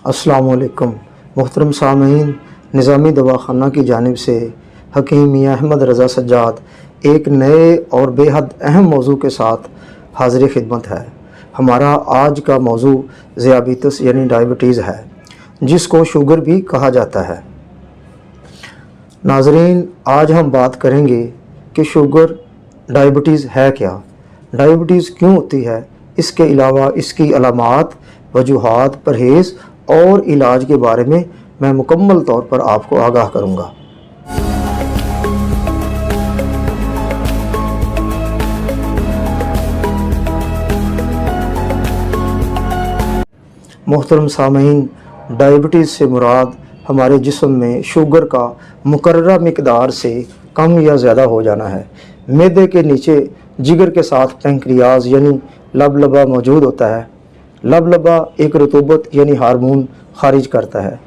अस्सलाम वालेकुम मुहतरम सामीन, निज़ामी दवाखाना की जानिब से हकीम मियां अहमद रज़ा सज्जाद एक नए और बेहद अहम मौजू के साथ हाज़िर खिदमत है। हमारा आज का मौजू ज़ियाबीतस यानी डायबिटीज़ है, जिसको शुगर भी कहा जाता है। नाज़रीन, आज हम बात करेंगे कि शुगर डायबिटीज़ है क्या, डायबिटीज़ क्यों होती है, इसके अलावा इसकी अलामात, वजूहात, परहेज़ और इलाज के बारे में मैं मुकम्मल तौर पर आपको आगाह करूँगा। मोहतरम सामीन, डायबिटीज़ से मुराद हमारे जिस्म में शुगर का मुकर्ररा मिकदार से कम या ज़्यादा हो जाना है। मैदे के नीचे जिगर के साथ पैंक्रियाज यानी लबलबा मौजूद होता है। लबलबा एक रतूबत यानी हार्मोन खारिज करता है,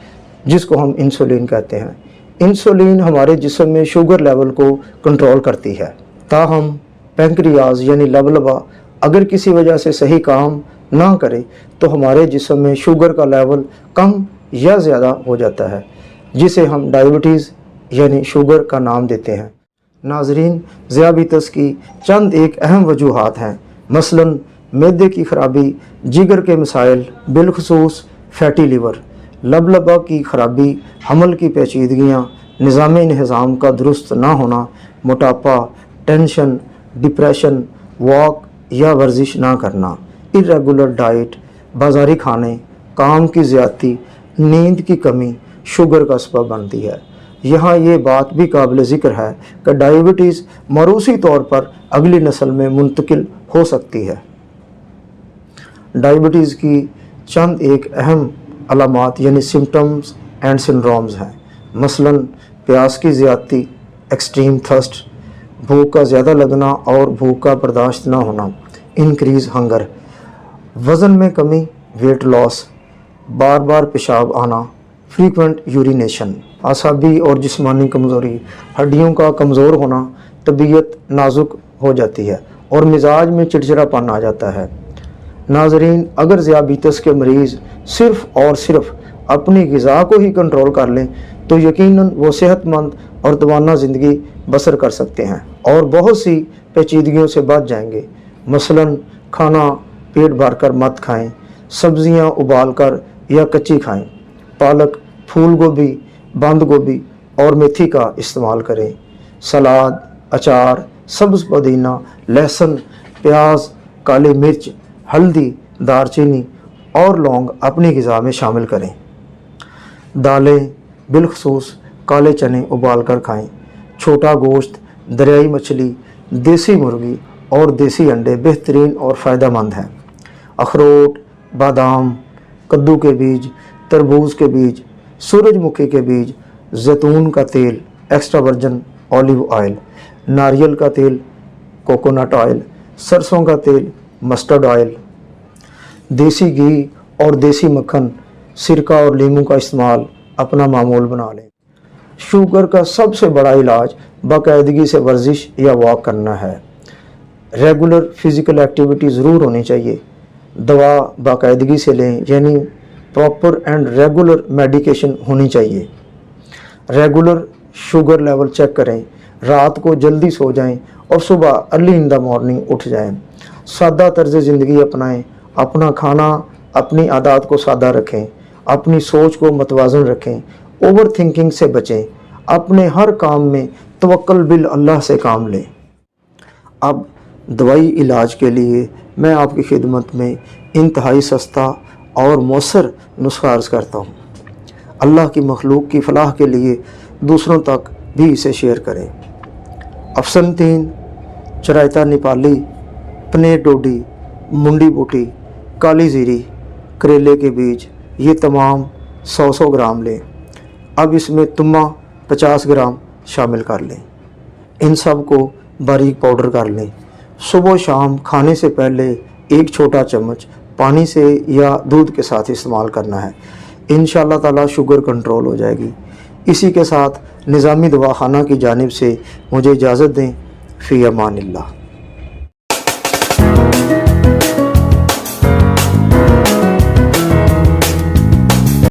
जिसको हम इंसुलिन कहते हैं। इंसुलिन हमारे जिस्म में शुगर लेवल को कंट्रोल करती है। ताहम पैंक्रियाज यानी लबलबा अगर किसी वजह से सही काम ना करे तो हमारे जिस्म में शुगर का लेवल कम या ज़्यादा हो जाता है, जिसे हम डायबिटीज़ यानी शुगर का नाम देते हैं। नाज़रीन, ज़ियाबीतस की चंद एक अहम वजूहात हैं, मसलन मैदे की खराबी, जिगर के मसाइल, बिलखसूस फैटी लीवर, लबलबा की खराबी, हमल की पेचीदगियाँ, निज़ाम इंहिज़ाम का दुरुस्त ना होना, मोटापा, टेंशन, डिप्रेशन, वॉक या वर्जिश ना करना, इर्रेगुलर डाइट, बाज़ारी खाने, काम की ज़्यादती, नींद की कमी शुगर का सबब बनती है। यहाँ ये बात भी काबिल ज़िक्र है कि डायबिटीज़ मरूसी तौर पर अगली नस्ल में मुंतकिल हो सकती है। डायबिटीज़ की चंद एक अहम अलामात यानी सिम्टम्स एंड सिंड्रोम्स हैं, मसलन प्यास की ज़्यादती, एक्सट्रीम थर्स्ट, भूख का ज़्यादा लगना और भूख का बर्दाश्त ना होना, इंक्रीज़ हंगर, वज़न में कमी, वेट लॉस, बार बार पेशाब आना, फ्रीक्वेंट यूरिनेशन, आसाबी और जिस्मानी कमज़ोरी, हड्डियों का कमज़ोर होना, तबीयत नाजुक हो जाती है और मिजाज में चिड़चिड़ापन आ जाता है। नाज़रीन, अगर ज़ियाबीतस के मरीज़ सिर्फ़ और सिर्फ अपनी ग़िज़ा को ही कंट्रोल कर लें तो यकीनन वो सेहतमंद और तवाना ज़िंदगी बसर कर सकते हैं और बहुत सी पेचीदगियों से बच जाएंगे। मसलन खाना पेट भर कर मत खाएं, सब्ज़ियाँ उबाल कर या कच्ची खाएं, पालक, फूल गोभी, बंद गोभी और मेथी का इस्तेमाल करें, सलाद, अचार, सब्ज़ पुदीना, लहसुन, प्याज, काली मिर्च, हल्दी, दारचीनी और लौंग अपनी ग़िज़ा में शामिल करें। दालें, बिलखसूस काले चने उबाल कर खाएं। छोटा गोश्त, दरियाई मछली, देसी मुर्गी और देसी अंडे बेहतरीन और फ़ायदेमंद हैं। अखरोट, बादाम, कद्दू के बीज, तरबूज के बीज, सूरजमुखी के बीज, जैतून का तेल, एक्स्ट्रा वर्जिन ऑलिव ऑयल, नारियल का तेल, कोकोनट ऑयल, सरसों का तेल, मस्टर्ड ऑयल, देसी घी और देसी मक्खन, सिरका और लीमू का इस्तेमाल अपना मामूल बना लें। शुगर का सबसे बड़ा इलाज बाकायदगी से वर्जिश या वॉक करना है। रेगुलर फ़िज़िकल एक्टिविटी ज़रूर होनी चाहिए। दवा बाकायदगी से लें, यानी प्रॉपर एंड रेगुलर मेडिकेशन होनी चाहिए। रेगुलर शुगर लेवल चेक करें, रात को जल्दी सो जाएं और सुबह अर्ली इन द मॉर्निंग उठ जाएं। सादा तर्ज ज़िंदगी अपनाएं, अपना खाना, अपनी आदत को सादा रखें, अपनी सोच को मतवाज़न रखें, ओवर थिंकिंग से बचें, अपने हर काम में तवक्कुल बिल अल्लाह से काम लें। अब दवाई इलाज के लिए मैं आपकी खिदमत में इंतहाई सस्ता और मौसर नुस्खा अर्ज़ करता हूँ। अल्लाह की मखलूक की फलाह के लिए दूसरों तक भी इसे शेयर करें। अफसनतीन, चरायता नेपाली, पनीर डोडी, मुंडी बूटी, काली ज़ीरी, करेले के बीज, ये तमाम 100 ग्राम लें। अब इसमें तुम्मा 50 ग्राम शामिल कर लें। इन सब को बारीक पाउडर कर लें। सुबह शाम खाने से पहले एक छोटा चम्मच पानी से या दूध के साथ इस्तेमाल करना है। इंशाअल्लाह ताला शुगर कंट्रोल हो जाएगी। इसी के साथ निज़ामी दवाखाना की जानिब से मुझे इजाज़त दें। फ़ी अमानिल्लाह।